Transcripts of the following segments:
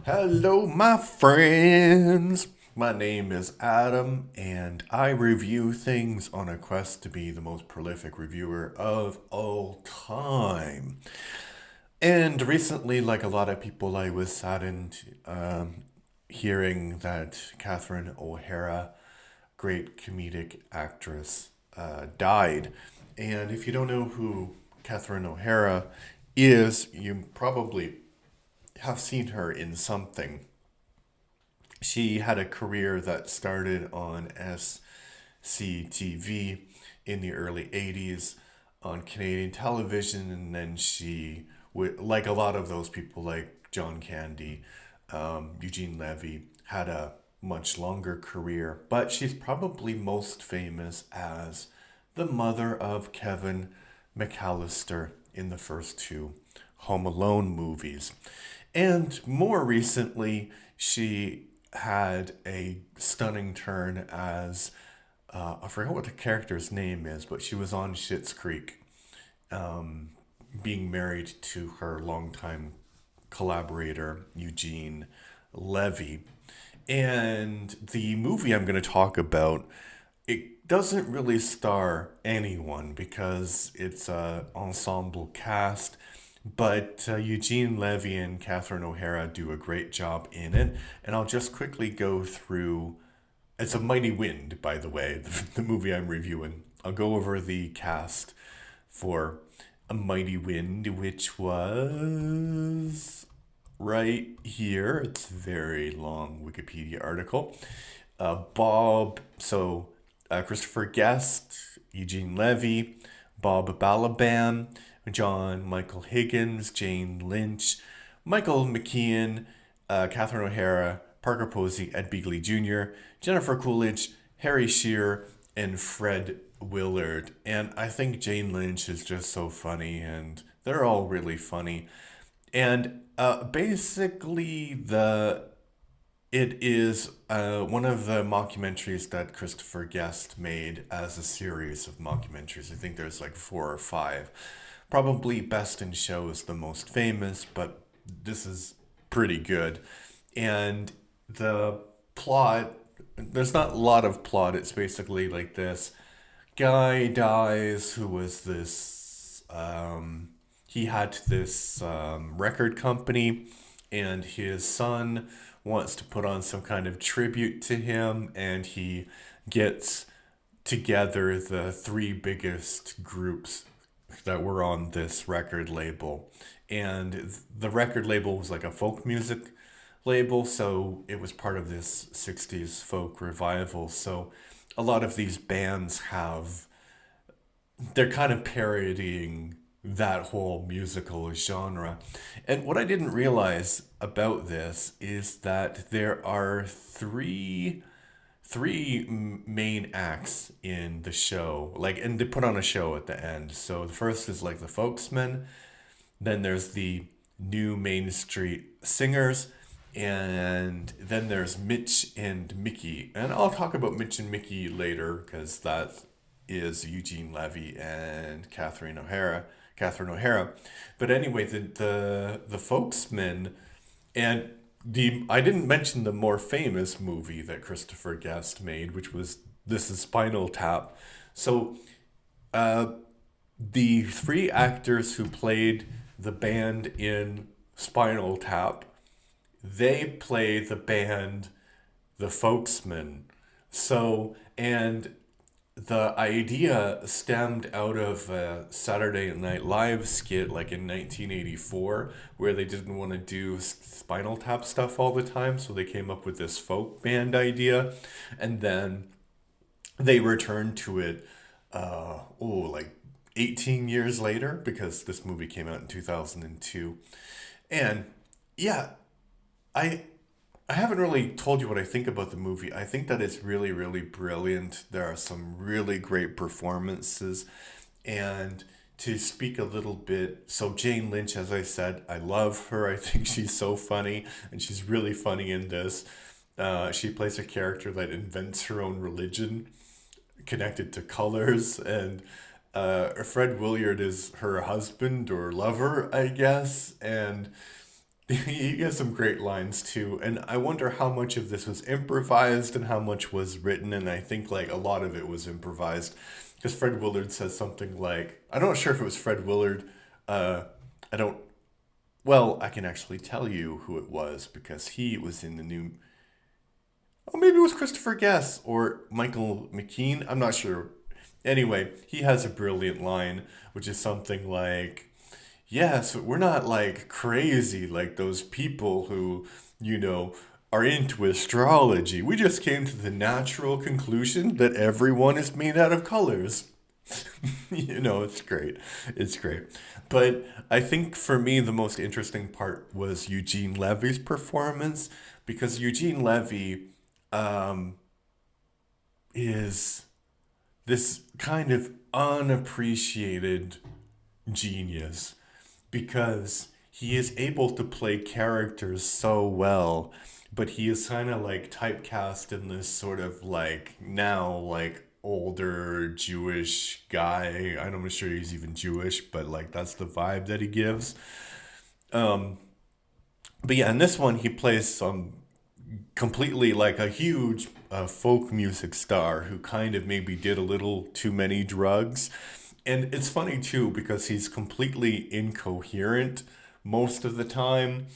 Hello, my friends. My name is Adam, and I review things on a quest to be the most prolific reviewer of all time. And recently, like a lot of people, I was saddened hearing that Catherine O'Hara, great comedic actress, died. And if you don't know who Catherine O'Hara is, you probably have seen her in something. She had a career that started on SCTV in the early 80s on Canadian television, and then she would, like a lot of those people, like John Candy, Eugene Levy, had a much longer career, but she's probably most famous as the mother of Kevin McAllister in the first two Home Alone movies. And more recently, she had a stunning turn as I forgot what the character's name is, but she was on Schitt's Creek, being married to her longtime collaborator Eugene Levy. And the movie I'm going to talk about, it doesn't really star anyone because it's a ensemble cast, but Eugene Levy and Catherine O'Hara do a great job in it. And I'll just quickly go through. It's a Mighty Wind, by the way, the movie I'm reviewing. I'll go over the cast for A Mighty Wind, which was right here. It's a very long Wikipedia article. Christopher Guest, Eugene Levy, Bob Balaban, John Michael Higgins, Jane Lynch, Michael McKean, Catherine O'Hara, Parker Posey, Ed Begley Jr., Jennifer Coolidge, Harry Shearer, and Fred Willard. And I think Jane Lynch is just so funny, and they're all really funny. And basically, the it is one of the mockumentaries that Christopher Guest made as a series of mockumentaries. I think there's like four or five. Probably Best in Show is the most famous, but this is pretty good. And the plot, there's not a lot of plot. It's basically like this guy dies who was this he had this record company, and his son wants to put on some kind of tribute to him, and he gets together the three biggest groups that were on this record label. And the record label was like a folk music label, so it was part of this 60s folk revival. So a lot of these bands have, they're kind of parodying that whole musical genre. And what I didn't realize about this is that there are three main acts in the show, like, and they put on a show at the end. So the first is like the Folksmen, then there's the New Main Street Singers, and then there's Mitch and Mickey. And I'll talk about Mitch and Mickey later because that is Eugene Levy and Catherine O'Hara. But anyway, the Folksmen, and the I didn't mention the more famous movie that Christopher Guest made, which was This Is Spinal Tap. So the three actors who played the band in Spinal Tap, they play the band the Folksmen. So, and the idea stemmed out of a Saturday Night Live skit like in 1984 where they didn't want to do Spinal Tap stuff all the time, so they came up with this folk band idea, and then they returned to it like 18 years later because this movie came out in 2002. And yeah, I I haven't really told you what I think about the movie. I think that it's really, really brilliant. There are some really great performances. And to speak a little bit, so Jane Lynch, as I said, I love her. I think she's so funny, and she's really funny in this. She plays a character that invents her own religion connected to colors, and Fred Willard is her husband or lover, I guess. And He has some great lines too, and I wonder how much of this was improvised and how much was written. And I think like a lot of it was improvised, because Fred Willard says something like, I'm not sure if it was Fred Willard. Uh, I don't. Well, I can actually tell you who it was because he was in the new. Oh, maybe it was Christopher Guest or Michael McKean. I'm not sure. Anyway, he has a brilliant line, which is something like, yes, we're not like crazy like those people who, you know, are into astrology. We just came to the natural conclusion that everyone is made out of colors. It's great. It's great. But I think for me, the most interesting part was Eugene Levy's performance, because Eugene Levy is this kind of unappreciated genius, because he is able to play characters so well, but he is kind of like typecast in this sort of like now like older Jewish guy. I'm not sure he's even Jewish, but like that's the vibe that he gives. But yeah, in this one he plays some completely like a huge folk music star who kind of maybe did a little too many drugs. And it's funny too because he's completely incoherent most of the time.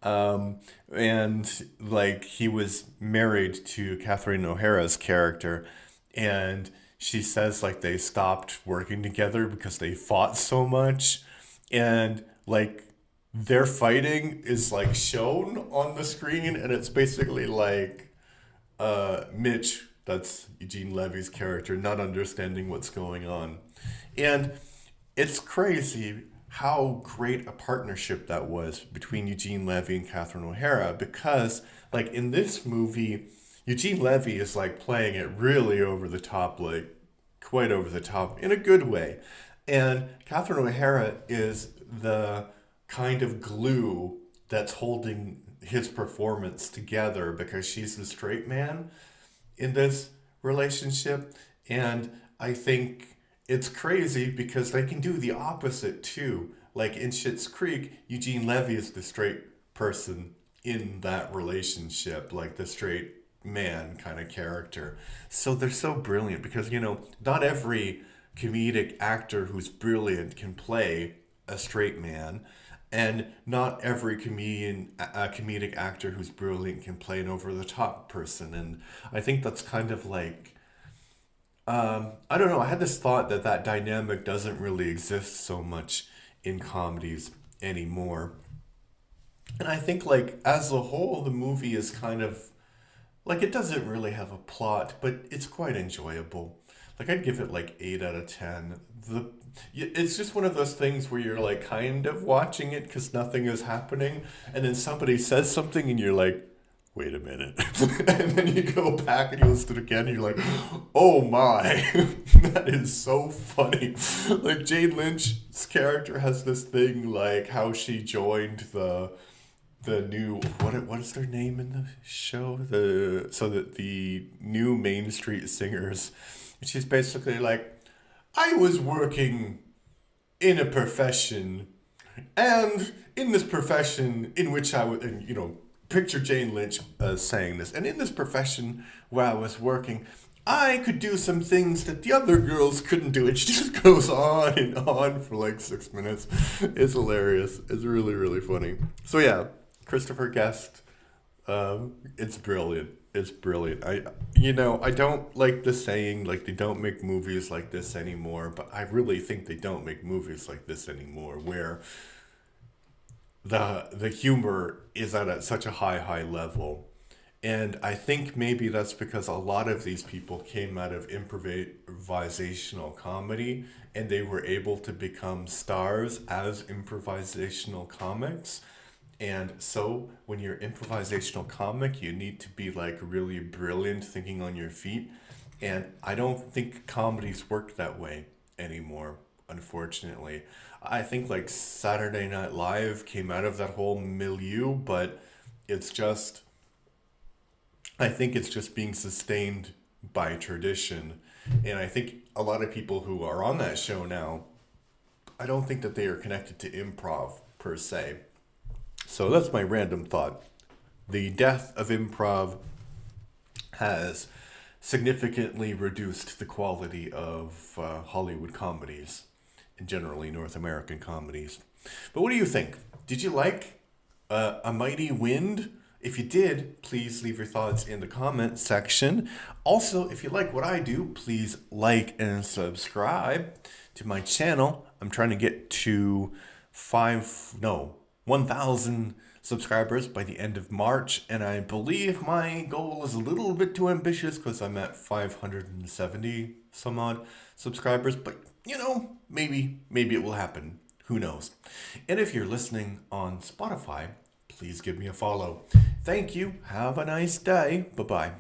And like he was married to Catherine O'Hara's character, and she says like they stopped working together because they fought so much. And like their fighting is like shown on the screen, and it's basically like Mitch, that's Eugene Levy's character, not understanding what's going on. And it's crazy how great a partnership that was between Eugene Levy and Catherine O'Hara, because like in this movie, Eugene Levy is like playing it really over the top, like quite over the top in a good way. And Catherine O'Hara is the kind of glue that's holding his performance together, because she's the straight man in this relationship. And I think it's crazy because they can do the opposite too. Like in Schitt's Creek, Eugene Levy is the straight person in that relationship, like the straight man kind of character. So they're so brilliant because, not every comedic actor who's brilliant can play a straight man, and not every comedic actor who's brilliant can play an over the top person. And I think that's kind of like, I don't know. I had this thought that that dynamic doesn't really exist so much in comedies anymore. And I think like as a whole, the movie is kind of like, it doesn't really have a plot, but it's quite enjoyable. Like I'd give it like 8 out of 10. It's just one of those things where you're like kind of watching it because nothing is happening, and then somebody says something, and you're like, wait a minute, and then you go back and you listen to it again, and you're like, oh my, that is so funny. Like Jane Lynch's character has this thing like how she joined the new, what is their name in the show, the new Main Street Singers. And she's basically like, I was working in a profession, and in this profession in which I would, and, picture Jane Lynch saying this, and in this profession where I was working, I could do some things that the other girls couldn't do. It just goes on and on for like 6 minutes. It's hilarious. It's really, really funny. So yeah, Christopher Guest, it's brilliant. It's brilliant. I don't like the saying like they don't make movies like this anymore, but I really think they don't make movies like this anymore, where the humor is at such a high level. And I think maybe that's because a lot of these people came out of improvisational comedy, and they were able to become stars as improvisational comics. And so when you're an improvisational comic, you need to be like really brilliant thinking on your feet. And I don't think comedies work that way anymore, unfortunately. I think like Saturday Night Live came out of that whole milieu, but it's just, I think it's just being sustained by tradition. And I think a lot of people who are on that show now, I don't think that they are connected to improv per se. So that's my random thought. The death of improv has significantly reduced the quality of Hollywood comedies and generally North American comedies. But what do you think? Did you like A Mighty Wind? If you did, please leave your thoughts in the comment section. Also, if you like what I do, please like and subscribe to my channel. I'm trying to get to 1,000 subscribers by the end of March, and I believe my goal is a little bit too ambitious because I'm at 570 some odd subscribers, but maybe it will happen. Who knows? And if you're listening on Spotify, please give me a follow. Thank you. Have a nice day. Bye-bye.